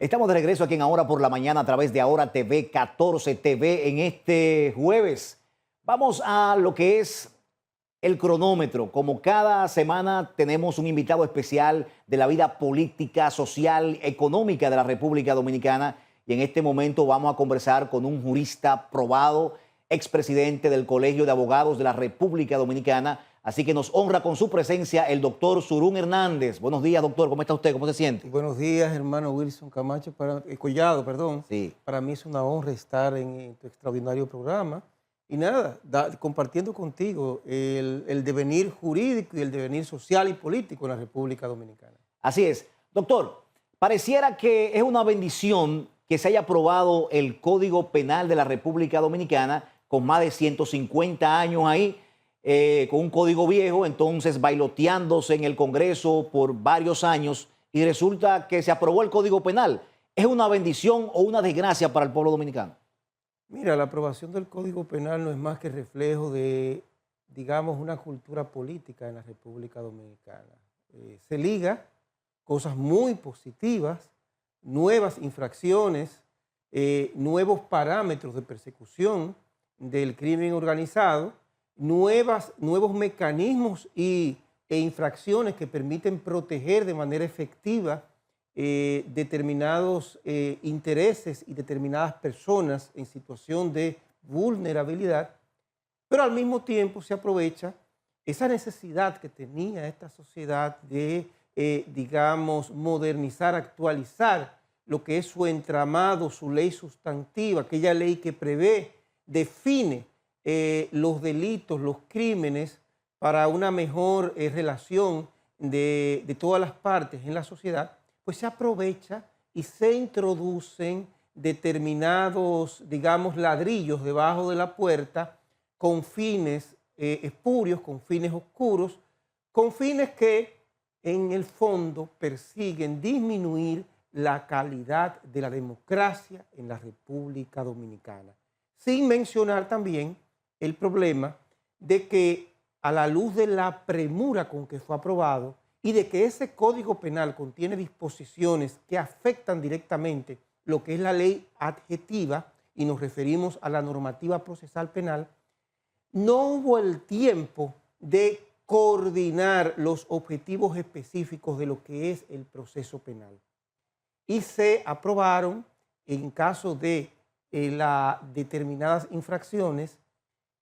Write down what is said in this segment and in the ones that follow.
Estamos de regreso aquí en Ahora por la Mañana a través de Ahora TV 14 TV en este jueves. Vamos a lo que es el cronómetro. Como cada semana tenemos un invitado especial de la vida política, social, económica de la República Dominicana y en este momento vamos a conversar con un jurista probado, expresidente del Colegio de Abogados de la República Dominicana. Así que nos honra con su presencia el doctor Surún Hernández. Buenos días, doctor. ¿Cómo está usted? ¿Cómo se siente? Buenos días, hermano Wilson Camacho, Collado, perdón. Sí. Para mí es una honra estar en tu extraordinario programa. Y nada, compartiendo contigo el devenir jurídico y el devenir social y político en la República Dominicana. Así es. Doctor, pareciera que es una bendición que se haya aprobado el Código Penal de la República Dominicana con más de 150 años ahí. Con un código viejo, entonces bailoteándose en el Congreso por varios años y resulta que se aprobó el Código Penal. ¿Es una bendición o una desgracia para el pueblo dominicano? Mira, la aprobación del Código Penal no es más que reflejo de, digamos, una cultura política en la República Dominicana. Se liga cosas muy positivas, nuevas infracciones, nuevos parámetros de persecución del crimen organizado, nuevos mecanismos e infracciones que permiten proteger de manera efectiva determinados intereses y determinadas personas en situación de vulnerabilidad, pero al mismo tiempo se aprovecha esa necesidad que tenía esta sociedad de, digamos, modernizar, actualizar lo que es su entramado, su ley sustantiva, aquella ley que prevé, define los delitos, los crímenes, para una mejor relación de todas las partes en la sociedad, pues se aprovecha y se introducen determinados, digamos, ladrillos debajo de la puerta con fines espurios, con fines oscuros, con fines que en el fondo persiguen disminuir la calidad de la democracia en la República Dominicana. Sin mencionar también el problema de que a la luz de la premura con que fue aprobado y de que ese Código Penal contiene disposiciones que afectan directamente lo que es la ley adjetiva, y nos referimos a la normativa procesal penal, no hubo el tiempo de coordinar los objetivos específicos de lo que es el proceso penal. Y se aprobaron, en caso de determinadas infracciones,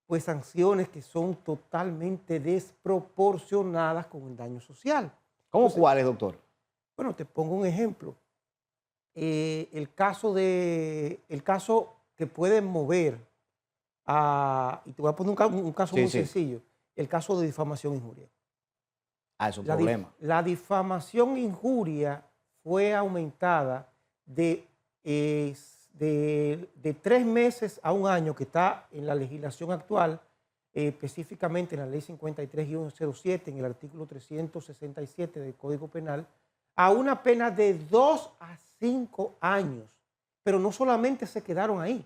pues sanciones que son totalmente desproporcionadas con el daño social. ¿Cómo cuáles, doctor? Bueno, te pongo un ejemplo. El caso que puede mover y te voy a poner un caso muy sencillo, el caso de difamación e injuria. Ah, es un problema. La difamación e injuria fue aumentada de 3 meses a un año, que está en la legislación actual, específicamente en la ley 53-07, en el artículo 367 del Código Penal, a una pena de 2 a 5 años. Pero no solamente se quedaron ahí.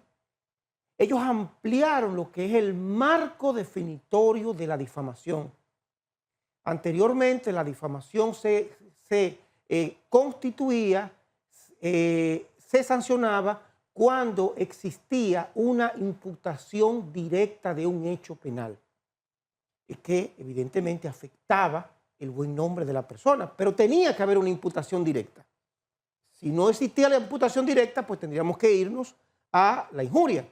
Ellos ampliaron lo que es el marco definitorio de la difamación. Anteriormente la difamación se constituía, se sancionaba cuando existía una imputación directa de un hecho penal, que evidentemente afectaba el buen nombre de la persona, pero tenía que haber una imputación directa. Si no existía la imputación directa, pues tendríamos que irnos a la injuria.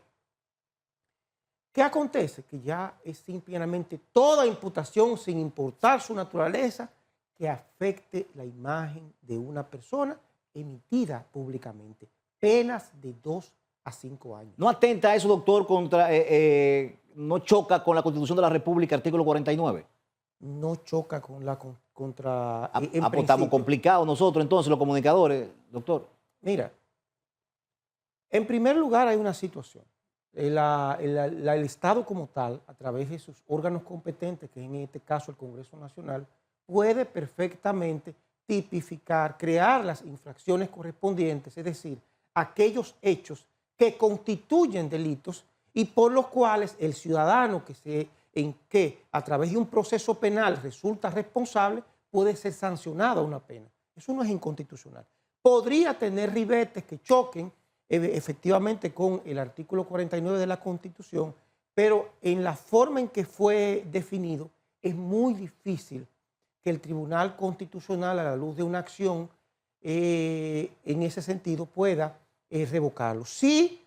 ¿Qué acontece? Que ya es simplemente toda imputación, sin importar su naturaleza, que afecte la imagen de una persona emitida públicamente. Penas de 2 a 5 años. ¿No atenta eso, doctor, no choca con la Constitución de la República, artículo 49? No choca con la Estamos complicados nosotros entonces, los comunicadores, doctor. Mira, en primer lugar hay una situación. El Estado como tal, a través de sus órganos competentes, que en este caso el Congreso Nacional, puede perfectamente tipificar, crear las infracciones correspondientes, es decir, aquellos hechos que constituyen delitos y por los cuales el ciudadano que a través de un proceso penal resulta responsable puede ser sancionado a una pena. Eso no es inconstitucional. podría tener ribetes que choquen efectivamente con el artículo 49 de la Constitución, pero en la forma en que fue definido es muy difícil que el Tribunal Constitucional, a la luz de una acción en ese sentido, pueda revocarlo. Sí,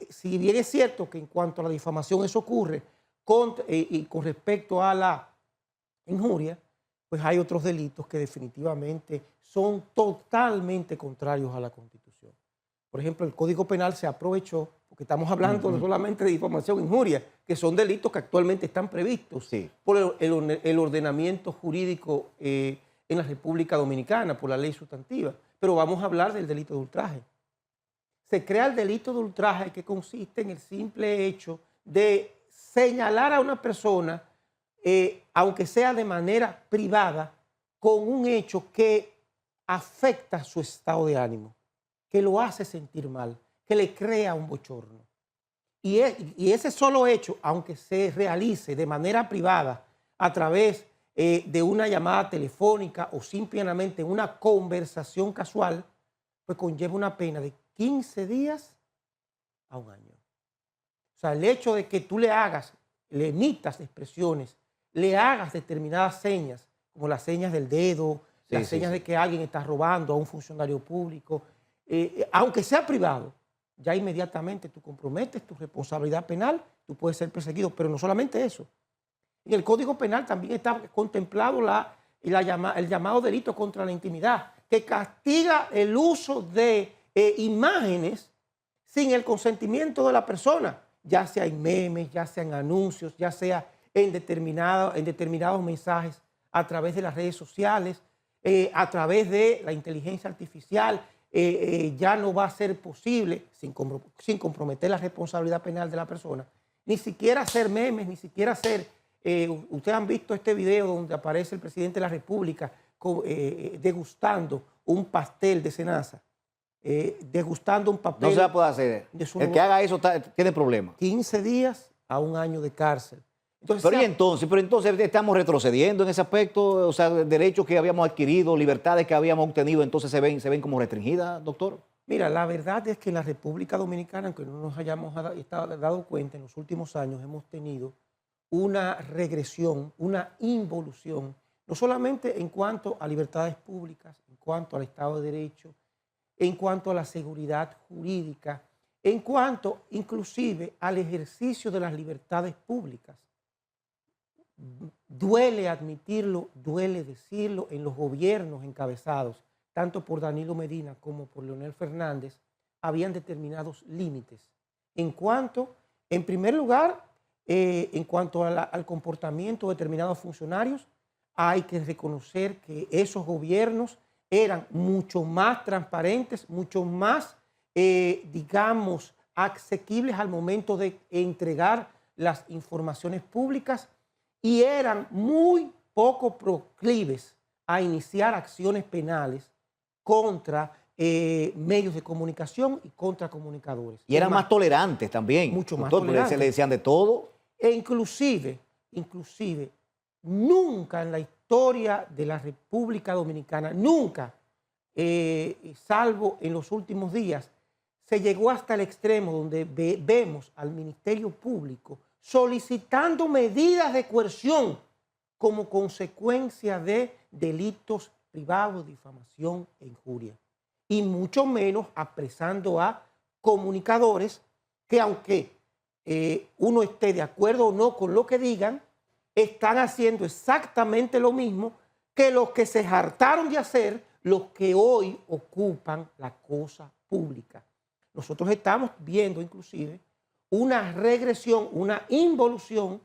si bien es cierto que en cuanto a la difamación eso ocurre y con respecto a la injuria, pues hay otros delitos que definitivamente son totalmente contrarios a la Constitución. Por ejemplo, el Código Penal se aprovechó, porque estamos hablando no solamente de difamación e injuria, que son delitos que actualmente están previstos por el ordenamiento jurídico en la República Dominicana, por la ley sustantiva. Pero vamos a hablar del delito de ultraje. Se crea el delito de ultraje, que consiste en el simple hecho de señalar a una persona, aunque sea de manera privada, con un hecho que afecta su estado de ánimo, que lo hace sentir mal, que le crea un bochorno. Y ese solo hecho, aunque se realice de manera privada a través de una llamada telefónica o simplemente una conversación casual, pues conlleva una pena de 15 días a un año. O sea, el hecho de que tú le emitas expresiones, le hagas determinadas señas, como las señas del dedo, las señas de que alguien está robando a un funcionario público, aunque sea privado, ya inmediatamente tú comprometes tu responsabilidad penal, tú puedes ser perseguido, pero no solamente eso. En el Código Penal también está contemplado el llamado delito contra la intimidad, que castiga el uso de imágenes sin el consentimiento de la persona, ya sea en memes, ya sea en anuncios, ya sea en determinados mensajes a través de las redes sociales, a través de la inteligencia artificial. Ya no va a ser posible, sin comprometer la responsabilidad penal de la persona, ni siquiera hacer memes, ni siquiera hacer... ustedes han visto este video donde aparece el presidente de la República degustando un pastel de cenaza, degustando un papel... No se puede hacer. El que haga eso tiene problemas. 15 días a un año de cárcel. Entonces, pero entonces estamos retrocediendo en ese aspecto, o sea, derechos que habíamos adquirido, libertades que habíamos obtenido, entonces se ven como restringidas, doctor. Mira, la verdad es que en la República Dominicana, aunque no nos hayamos dado cuenta, en los últimos años hemos tenido una regresión, una involución, no solamente en cuanto a libertades públicas, en cuanto al Estado de Derecho, en cuanto a la seguridad jurídica, en cuanto inclusive al ejercicio de las libertades públicas. Duele admitirlo, duele decirlo, en los gobiernos encabezados, tanto por Danilo Medina como por Leonel Fernández, habían determinados límites. En primer lugar, en cuanto al comportamiento de determinados funcionarios, hay que reconocer que esos gobiernos eran mucho más transparentes, mucho más, digamos, asequibles al momento de entregar las informaciones públicas y eran muy poco proclives a iniciar acciones penales contra medios de comunicación y contra comunicadores. Y eran más tolerantes también. Mucho más tolerantes. tolerantes. Se le decían de todo. E inclusive, nunca en la historia de la República Dominicana, nunca, salvo en los últimos días, se llegó hasta el extremo donde vemos al Ministerio Público solicitando medidas de coerción como consecuencia de delitos privados, difamación e injuria. Y mucho menos apresando a comunicadores que, aunque uno esté de acuerdo o no con lo que digan, están haciendo exactamente lo mismo que los que se hartaron de hacer los que hoy ocupan la cosa pública. Nosotros estamos viendo inclusive una regresión, una involución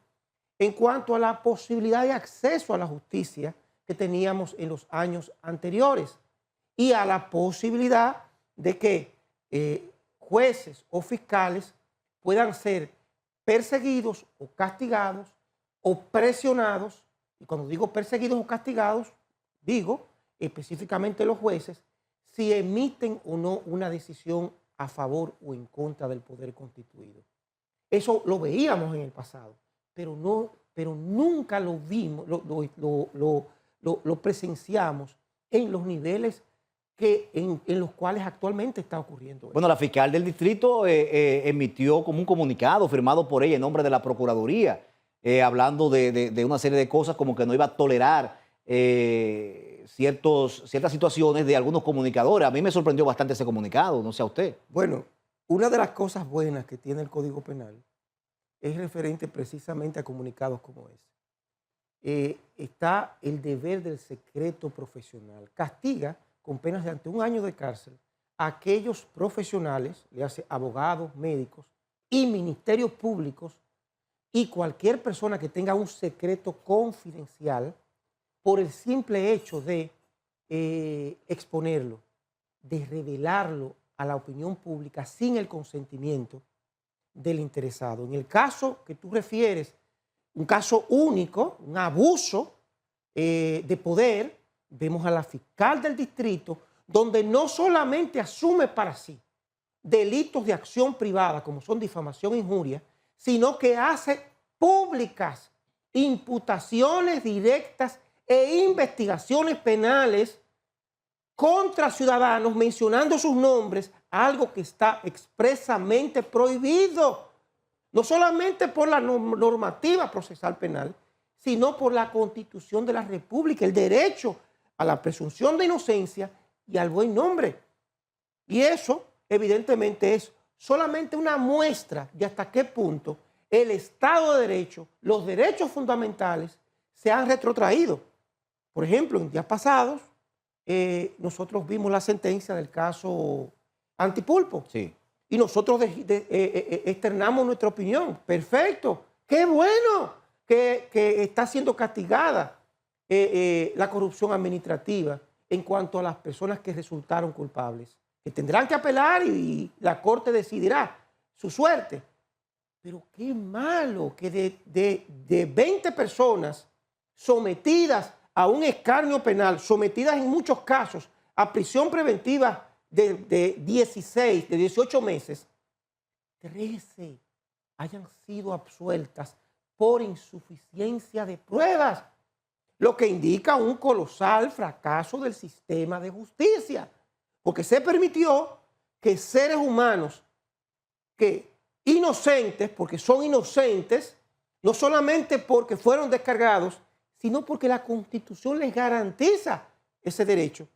en cuanto a la posibilidad de acceso a la justicia que teníamos en los años anteriores y a la posibilidad de que jueces o fiscales puedan ser perseguidos o castigados o presionados. Y cuando digo perseguidos o castigados, digo específicamente los jueces, si emiten o no una decisión a favor o en contra del poder constituido. Eso lo veíamos en el pasado, pero nunca lo vimos, lo presenciamos en los niveles en los cuales actualmente está ocurriendo. Bueno, la fiscal del distrito emitió como un comunicado firmado por ella en nombre de la Procuraduría, hablando de una serie de cosas como que no iba a tolerar ciertas situaciones de algunos comunicadores. A mí me sorprendió bastante ese comunicado, no sé a usted. Bueno, una de las cosas buenas que tiene el Código Penal es referente precisamente a comunicados como ese. Está el deber del secreto profesional. Castiga con penas de hasta 1 año de cárcel a aquellos profesionales, le hace abogados, médicos y ministerios públicos y cualquier persona que tenga un secreto confidencial por el simple hecho de exponerlo, de revelarlo a la opinión pública sin el consentimiento del interesado. En el caso que tú refieres, un caso único, un abuso de poder, vemos a la fiscal del distrito, donde no solamente asume para sí delitos de acción privada, como son difamación e injuria, sino que hace públicas imputaciones directas e investigaciones penales contra ciudadanos mencionando sus nombres, algo que está expresamente prohibido, no solamente por la normativa procesal penal, sino por la Constitución de la República, el derecho a la presunción de inocencia y al buen nombre. Y eso, evidentemente, es solamente una muestra de hasta qué punto el Estado de Derecho, los derechos fundamentales, se han retrotraído. Por ejemplo, en días pasados, nosotros vimos la sentencia del caso Antipulpo. Sí. Y nosotros externamos nuestra opinión. Perfecto, qué bueno que está siendo castigada la corrupción administrativa en cuanto a las personas que resultaron culpables, que tendrán que apelar y la Corte decidirá su suerte. Pero qué malo que de 20 personas sometidas a un escarnio penal, sometidas en muchos casos a prisión preventiva de 18 meses, 13 hayan sido absueltas por insuficiencia de pruebas, lo que indica un colosal fracaso del sistema de justicia, porque se permitió que seres humanos que inocentes, porque son inocentes, no solamente porque fueron descargados, sino porque la Constitución les garantiza ese derecho.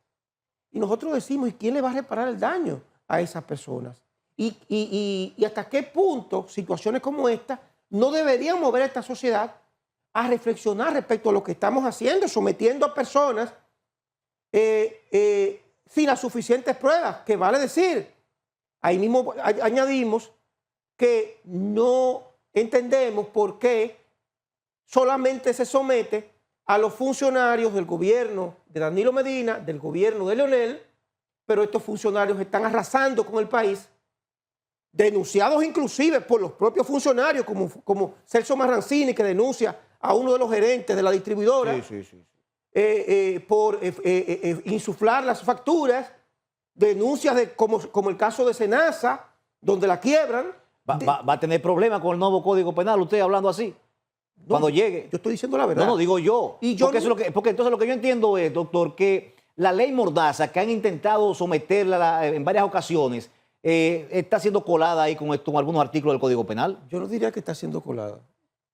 Y nosotros decimos, ¿y quién le va a reparar el daño a esas personas? Y hasta qué punto situaciones como esta no deberían mover a esta sociedad a reflexionar respecto a lo que estamos haciendo, sometiendo a personas sin las suficientes pruebas, que vale decir, ahí mismo añadimos que no entendemos por qué solamente se somete a los funcionarios del gobierno de Danilo Medina, del gobierno de Leonel, pero estos funcionarios están arrasando con el país, denunciados inclusive por los propios funcionarios, como Celso Marrancini, que denuncia a uno de los gerentes de la distribuidora por insuflar las facturas, denuncias como el caso de Senasa, donde la quiebran. ¿Va a tener problemas con el nuevo Código Penal usted hablando así? No, cuando llegue. Yo estoy diciendo la verdad. No, digo yo. Porque entonces lo que yo entiendo es, doctor, que la ley Mordaza, que han intentado someterla en varias ocasiones, está siendo colada ahí con algunos artículos del Código Penal. Yo no diría que está siendo colada.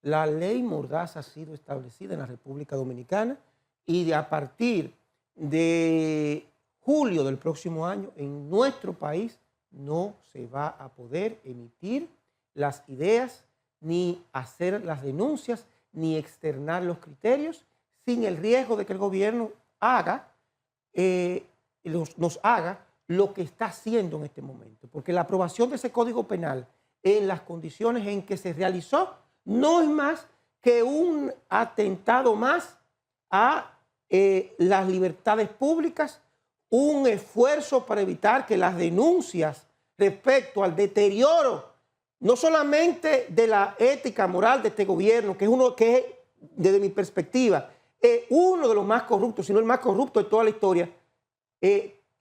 La ley Mordaza ha sido establecida en la República Dominicana y a partir de julio del próximo año, en nuestro país no se va a poder emitir las ideas, ni hacer las denuncias, ni externar los criterios, sin el riesgo de que el gobierno nos haga lo que está haciendo en este momento. Porque la aprobación de ese Código Penal en las condiciones en que se realizó no es más que un atentado más a las libertades públicas, un esfuerzo para evitar que las denuncias respecto al deterioro no solamente de la ética moral de este gobierno, que es desde mi perspectiva, uno de los más corruptos, sino el más corrupto de toda la historia,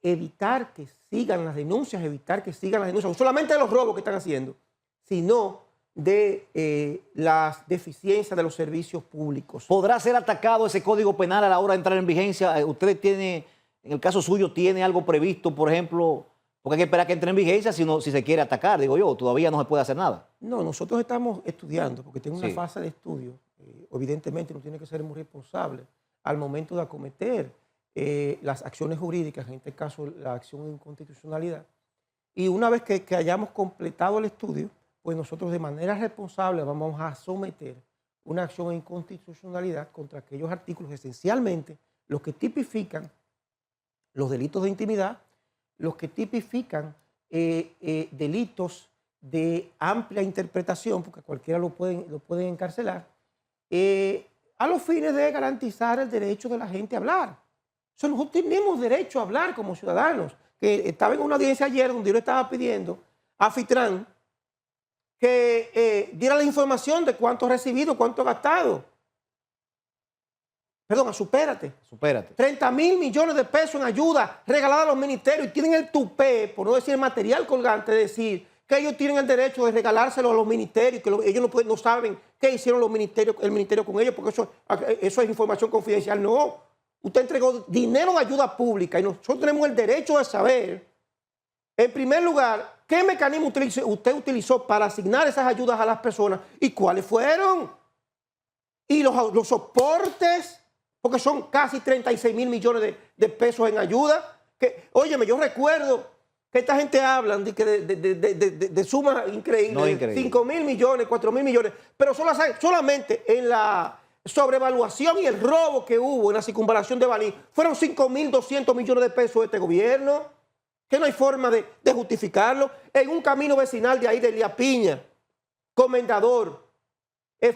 evitar que sigan las denuncias, no solamente de los robos que están haciendo, sino de las deficiencias de los servicios públicos. ¿Podrá ser atacado ese Código Penal a la hora de entrar en vigencia? ¿Ustedes tienen En el caso suyo, ¿tiene algo previsto, por ejemplo? Porque hay que esperar que entre en vigencia si se quiere atacar, digo yo, todavía no se puede hacer nada. No, nosotros estamos estudiando, porque tengo una Sí. fase de estudio. Evidentemente uno tiene que ser muy responsable al momento de acometer las acciones jurídicas, en este caso la acción de inconstitucionalidad. Y una vez que hayamos completado el estudio, pues nosotros de manera responsable vamos a someter una acción de inconstitucionalidad contra aquellos artículos, esencialmente los que tipifican los delitos de intimidad, los que tipifican delitos de amplia interpretación, porque cualquiera lo pueden encarcelar, a los fines de garantizar el derecho de la gente a hablar. O sea, nosotros tenemos derecho a hablar como ciudadanos. Que estaba en una audiencia ayer donde yo le estaba pidiendo a Fitran que diera la información de cuánto ha recibido, cuánto ha gastado. Perdón, supérate. Supérate. 30.000 millones de pesos en ayuda regalada a los ministerios y tienen el tupé, por no decir el material colgante, de decir que ellos tienen el derecho de regalárselo a los ministerios, que ellos no saben qué hicieron los ministerios, el ministerio con ellos, porque eso es información confidencial. No, usted entregó dinero de ayuda pública y nosotros tenemos el derecho de saber, en primer lugar, qué mecanismo usted utilizó para asignar esas ayudas a las personas y cuáles fueron. Y los soportes, porque son casi 36.000 millones de pesos en ayuda. Óyeme, yo recuerdo que esta gente habla de sumas increíbles, No, increíble. 5.000 millones, 4.000 millones, pero solamente en la sobrevaluación y el robo que hubo en la circunvalación de Baní fueron 5.200 millones de pesos de este gobierno, que no hay forma de justificarlo. En un camino vecinal de ahí, de Elías Piña, Comendador,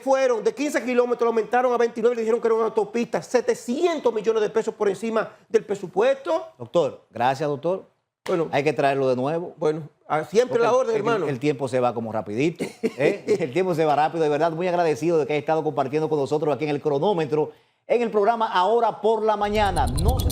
fueron de 15 kilómetros, lo aumentaron a 29 y le dijeron que era una autopista, 700 millones de pesos por encima del presupuesto. Doctor, gracias, doctor. Bueno, Hay que traerlo de nuevo. bueno, siempre Porque la orden, hermano. El tiempo se va como rapidito. El tiempo se va rápido, de verdad. Muy agradecido de que haya estado compartiendo con nosotros aquí en el cronómetro, en el programa Ahora por la Mañana. No se